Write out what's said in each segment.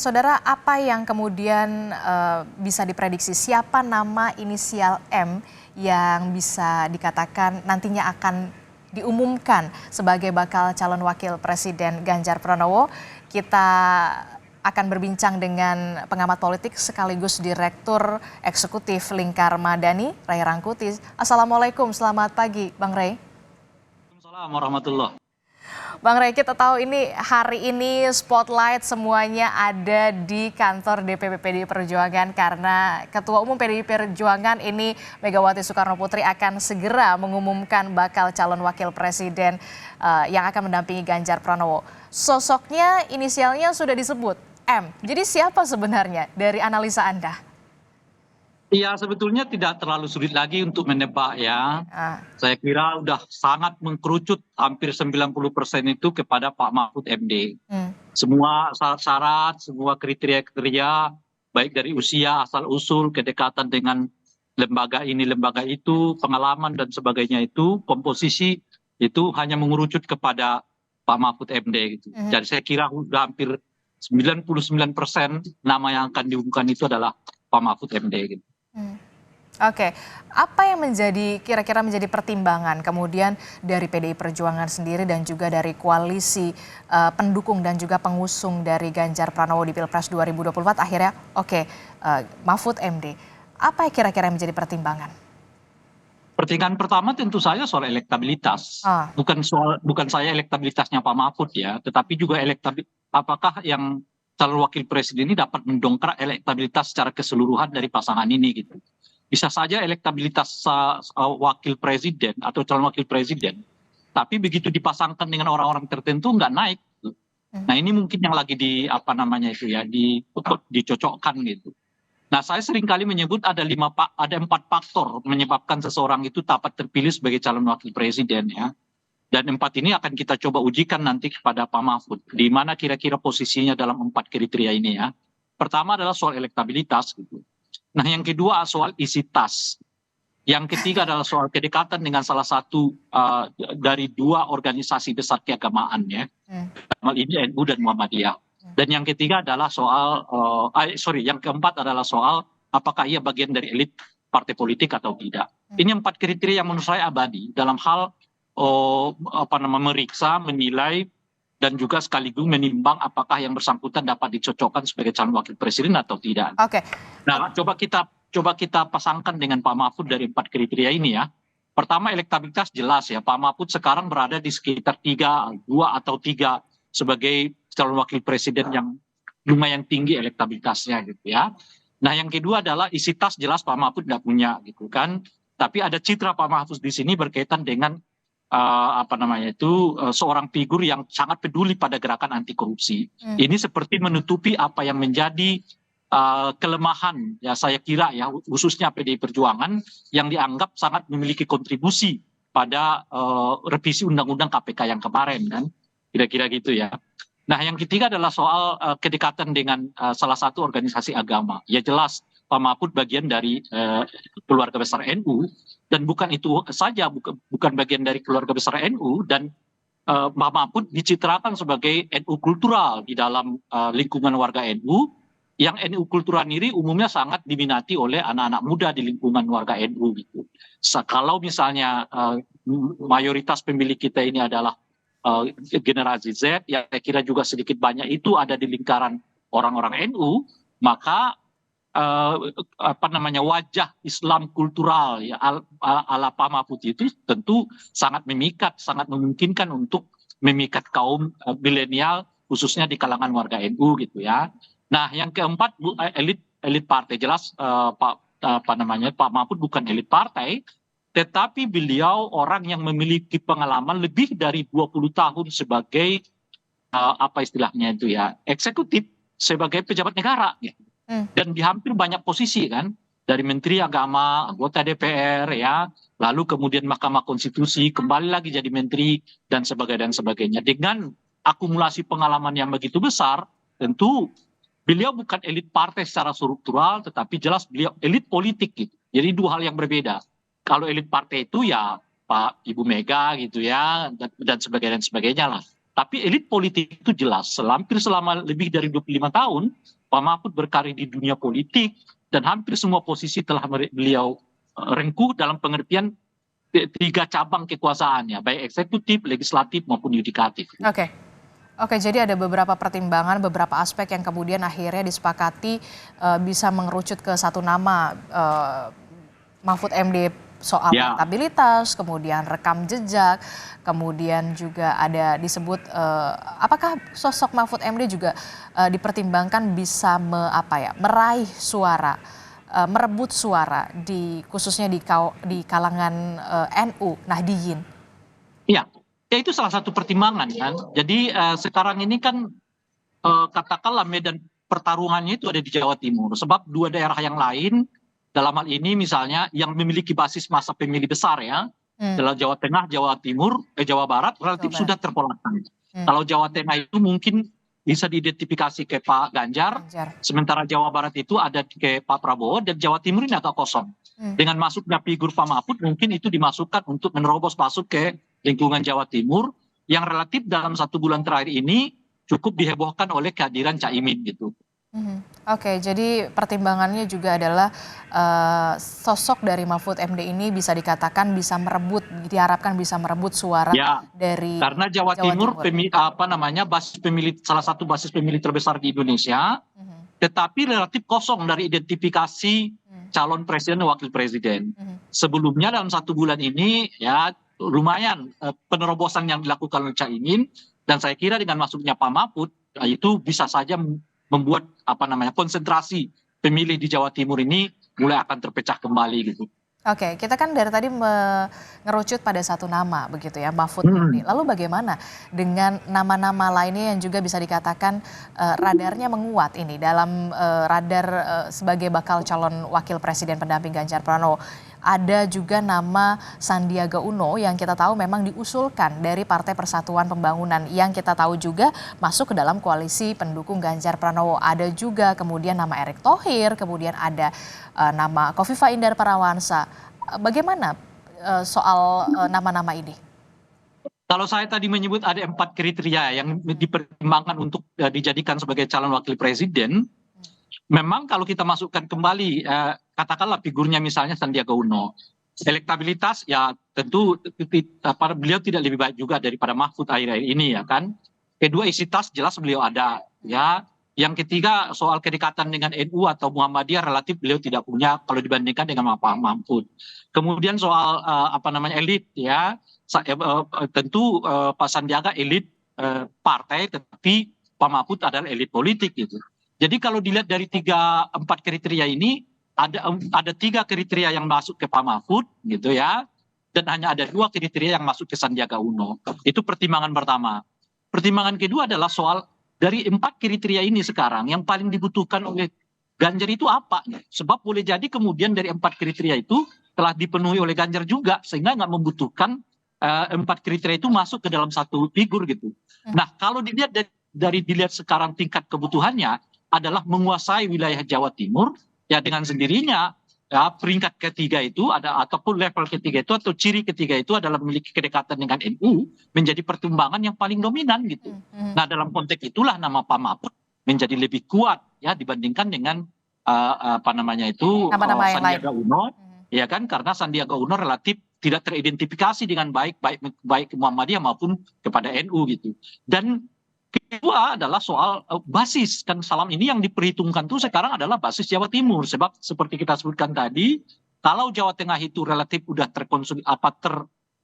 Saudara, apa yang kemudian bisa diprediksi siapa nama inisial M yang bisa dikatakan nantinya akan diumumkan sebagai bakal calon wakil presiden Ganjar Pranowo? Kita akan berbincang dengan pengamat politik sekaligus Direktur Eksekutif Lingkar Madani, Ray Rangkuti. Assalamualaikum, selamat pagi Bang Ray. Waalaikumsalam warahmatullahi. Bang Ray, kita tahu ini hari ini spotlight semuanya ada di kantor DPP PDI Perjuangan karena Ketua Umum PDI Perjuangan ini Megawati Soekarno Putri akan segera mengumumkan bakal calon wakil presiden yang akan mendampingi Ganjar Pranowo. Sosoknya inisialnya sudah disebut M. Jadi siapa sebenarnya dari analisa Anda? Iya, sebetulnya tidak terlalu sulit lagi untuk menebak ya. Saya kira udah sangat mengkerucut hampir 90% itu kepada Pak Mahfud MD. Semua syarat-syarat, semua kriteria-kriteria, baik dari usia, asal-usul, kedekatan dengan lembaga ini, lembaga itu, pengalaman dan sebagainya itu, komposisi itu hanya mengerucut kepada Pak Mahfud MD gitu. Jadi saya kira udah hampir 99% nama yang akan diumumkan itu adalah Pak Mahfud MD gitu. Oke, apa yang kira-kira menjadi pertimbangan kemudian dari PDI Perjuangan sendiri dan juga dari koalisi pendukung dan juga pengusung dari Ganjar Pranowo di Pilpres 2024 akhirnya Mahfud MD. Apa yang kira-kira menjadi pertimbangan? Pertimbangan pertama tentu saja soal elektabilitas. Bukan saya elektabilitasnya Pak Mahfud ya, tetapi juga apakah yang calon wakil presiden ini dapat mendongkrak elektabilitas secara keseluruhan dari pasangan ini gitu. Bisa saja elektabilitas wakil presiden atau calon wakil presiden, tapi begitu dipasangkan dengan orang-orang tertentu nggak naik. Gitu. Nah ini mungkin yang lagi dicocokkan gitu. Nah saya seringkali menyebut ada 4 faktor menyebabkan seseorang itu dapat terpilih sebagai calon wakil presiden ya. Dan 4 ini akan kita coba ujikan nanti kepada Pak Mahfud. Di mana kira-kira posisinya dalam 4 kriteria ini ya. Pertama adalah soal elektabilitas gitu. Nah yang kedua soal isi tas. Yang ketiga adalah soal kedekatan dengan salah satu dari 2 organisasi besar keagamaan ya. Dalam ini NU dan Muhammadiyah. Dan yang ketiga adalah yang keempat adalah soal apakah ia bagian dari elit partai politik atau tidak. Ini 4 kriteria yang menurut saya abadi dalam hal meriksa, menilai dan juga sekaligus menimbang apakah yang bersangkutan dapat dicocokkan sebagai calon wakil presiden atau tidak. Nah, coba kita pasangkan dengan Pak Mahfud dari 4 kriteria ini ya. Pertama elektabilitas jelas ya, Pak Mahfud sekarang berada di sekitar 2 atau 3 sebagai calon wakil presiden yang lumayan tinggi elektabilitasnya gitu ya. Nah, yang kedua adalah isi tas jelas Pak Mahfud nggak punya gitu kan. Tapi ada citra Pak Mahfud di sini berkaitan dengan seorang figur yang sangat peduli pada gerakan anti korupsi. Ini seperti menutupi apa yang menjadi kelemahan ya saya kira ya khususnya PDI Perjuangan yang dianggap sangat memiliki kontribusi pada revisi undang-undang KPK yang kemarin kan kira-kira gitu ya. Nah yang ketiga adalah soal kedekatan dengan salah satu organisasi agama. Ya jelas Pak Mahfud bagian dari keluarga besar NU. Dan bukan itu saja, bukan bagian dari keluarga besar NU dan Pak Mahfud dicitrakan sebagai NU kultural di dalam lingkungan warga NU, yang NU kultural ini umumnya sangat diminati oleh anak-anak muda di lingkungan warga NU gitu. Kalau misalnya mayoritas pemilih kita ini adalah generasi Z, yang saya kira juga sedikit banyak itu ada di lingkaran orang-orang NU, maka wajah Islam kultural ya ala Pak Mahfud itu tentu sangat memikat, sangat memungkinkan untuk memikat kaum milenial khususnya di kalangan warga NU gitu ya. Nah, yang keempat elit partai jelas Pak Mahfud bukan elit partai, tetapi beliau orang yang memiliki pengalaman lebih dari 20 tahun sebagai eksekutif sebagai pejabat negara gitu. Dan di hampir banyak posisi kan, dari Menteri Agama, anggota DPR ya, lalu kemudian Mahkamah Konstitusi, kembali lagi jadi Menteri dan sebagainya. Dengan akumulasi pengalaman yang begitu besar, tentu beliau bukan elit partai secara struktural, tetapi jelas beliau elit politik gitu. Jadi 2 hal yang berbeda. Kalau elit partai itu ya Pak Ibu Mega gitu ya, dan sebagainya lah. Tapi elit politik itu jelas, hampir selama lebih dari 25 tahun, Pak Mahfud berkarir di dunia politik, dan hampir semua posisi telah beliau rengkuh dalam pengertian tiga cabang kekuasaannya, baik eksekutif, legislatif, maupun yudikatif. Oke. Oke, jadi ada beberapa pertimbangan, beberapa aspek yang kemudian akhirnya disepakati bisa mengerucut ke satu nama Mahfud MD, soal elektabilitas, kemudian rekam jejak, kemudian juga ada disebut apakah sosok Mahfud MD juga dipertimbangkan bisa meraih suara, merebut suara khususnya di kalangan NU Nahdliyin. Iya, ya itu salah satu pertimbangan kan. Jadi sekarang ini kan katakanlah medan pertarungannya itu ada di Jawa Timur. Sebab dua daerah yang lain dalam hal ini misalnya yang memiliki basis massa pemilih besar ya, dalam Jawa Tengah, Jawa Timur, Jawa Barat relatif sudah terpolarisasi. Kalau Jawa Tengah itu mungkin bisa diidentifikasi ke Pak Ganjar, sementara Jawa Barat itu ada ke Pak Prabowo, dan Jawa Timur ini agak kosong. Dengan masuknya figur Pak Mahfud mungkin itu dimasukkan untuk menerobos masuk ke lingkungan Jawa Timur yang relatif dalam 1 bulan terakhir ini cukup dihebohkan oleh kehadiran Caimin gitu. Oke, jadi pertimbangannya juga adalah sosok dari Mahfud MD ini bisa dikatakan bisa diharapkan bisa merebut suara dari karena Jawa Timur. Basis pemilih, salah satu basis pemilih terbesar di Indonesia, tetapi relatif kosong dari identifikasi calon presiden dan wakil presiden. Sebelumnya dalam 1 bulan ini ya lumayan penerobosan yang dilakukan oleh Caimin, dan saya kira dengan masuknya Pak Mahfud itu bisa saja membuat konsentrasi pemilih di Jawa Timur ini mulai akan terpecah kembali gitu. Oke, kita kan dari tadi mengerucut pada satu nama begitu ya, Mahfud MD. Lalu bagaimana dengan nama-nama lainnya yang juga bisa dikatakan radarnya menguat ini dalam radar sebagai bakal calon wakil presiden pendamping Ganjar Pranowo? Ada juga nama Sandiaga Uno yang kita tahu memang diusulkan dari Partai Persatuan Pembangunan, yang kita tahu juga masuk ke dalam koalisi pendukung Ganjar Pranowo. Ada juga kemudian nama Erick Thohir, kemudian ada nama Kofifa Indar Parawansa. Bagaimana soal nama-nama ini? Kalau saya tadi menyebut ada 4 kriteria yang dipertimbangkan untuk dijadikan sebagai calon wakil presiden, memang kalau kita masukkan kembali, katakanlah figurnya misalnya Sandiaga Uno, elektabilitas ya tentu beliau tidak lebih baik juga daripada Mahfud akhir-akhir ini ya kan. Kedua, isi tas jelas beliau ada ya. Yang ketiga, soal kedekatan dengan NU atau Muhammadiyah relatif beliau tidak punya kalau dibandingkan dengan Pak Mahfud. Kemudian soal elit ya, tentu Pak Sandiaga elit partai, tetapi Pak Mahfud adalah elit politik gitu. Jadi kalau dilihat dari 4 kriteria ini, ada 3 kriteria yang masuk ke Pak Mahfud gitu ya, dan hanya ada 2 kriteria yang masuk ke Sandiaga Uno. Itu pertimbangan pertama. Pertimbangan kedua adalah soal dari 4 kriteria ini sekarang yang paling dibutuhkan oleh Ganjar itu apa? Sebab boleh jadi kemudian dari 4 kriteria itu telah dipenuhi oleh Ganjar juga, sehingga nggak membutuhkan 4 kriteria itu masuk ke dalam satu figur gitu. Nah, kalau dilihat dilihat sekarang tingkat kebutuhannya adalah menguasai wilayah Jawa Timur, ya dengan sendirinya ya, peringkat ketiga itu ataupun level ketiga itu atau ciri ketiga itu adalah memiliki kedekatan dengan NU menjadi pertimbangan yang paling dominan gitu. Nah, dalam konteks itulah nama Pak Mahfud menjadi lebih kuat ya dibandingkan dengan Sandiaga Uno, ya kan, karena Sandiaga Uno relatif tidak teridentifikasi dengan baik Muhammadiyah maupun kepada NU gitu. Dan kedua adalah soal basis, kan salam ini yang diperhitungkan tuh sekarang adalah basis Jawa Timur, sebab seperti kita sebutkan tadi, kalau Jawa Tengah itu relatif udah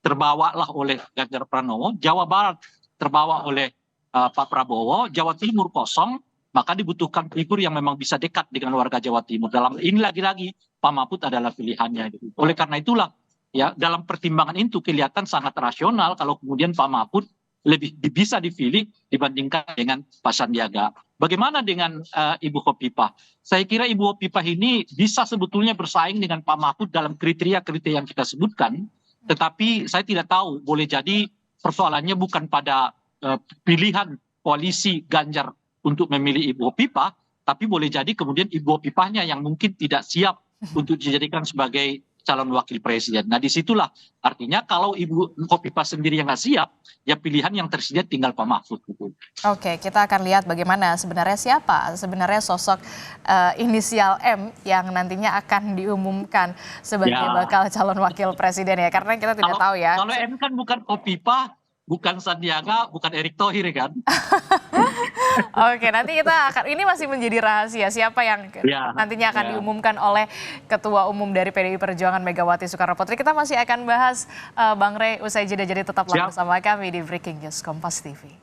terbawa lah oleh Ganjar Pranowo, Jawa Barat terbawa oleh Pak Prabowo, Jawa Timur kosong, maka dibutuhkan figur yang memang bisa dekat dengan warga Jawa Timur. Dalam ini lagi-lagi Pak Mahfud adalah pilihannya gitu. Oleh karena itulah ya dalam pertimbangan itu kelihatan sangat rasional kalau kemudian Pak Mahfud lebih bisa dipilih dibandingkan dengan Pak Sandiaga. Bagaimana dengan Ibu Khofifah? Saya kira Ibu Khofifah ini bisa sebetulnya bersaing dengan Pak Mahfud dalam kriteria-kriteria yang kita sebutkan, tetapi saya tidak tahu, boleh jadi persoalannya bukan pada pilihan koalisi Ganjar untuk memilih Ibu Khofifah, tapi boleh jadi kemudian Ibu Khofifahnya yang mungkin tidak siap untuk dijadikan sebagai calon wakil presiden. Nah disitulah artinya kalau Ibu Kofifa sendiri yang nggak siap, ya pilihan yang tersedia tinggal Pak Mahfud gitu. Oke, kita akan lihat bagaimana sebenarnya siapa sebenarnya sosok inisial M yang nantinya akan diumumkan sebagai Ya. bakal calon wakil presiden ya. Karena kita tidak Kalau tahu ya. kalau M kan bukan Kofifa, bukan Sandiaga, bukan Erick Thohir kan? Oke, nanti kita akan, ini masih menjadi rahasia siapa yang Ya, nantinya akan ya. diumumkan oleh Ketua Umum dari PDI Perjuangan Megawati Soekarno Putri. Kita masih akan bahas Bang Rey usai jeda, jadi tetaplah Siap. bersama kami di Breaking News Kompas TV.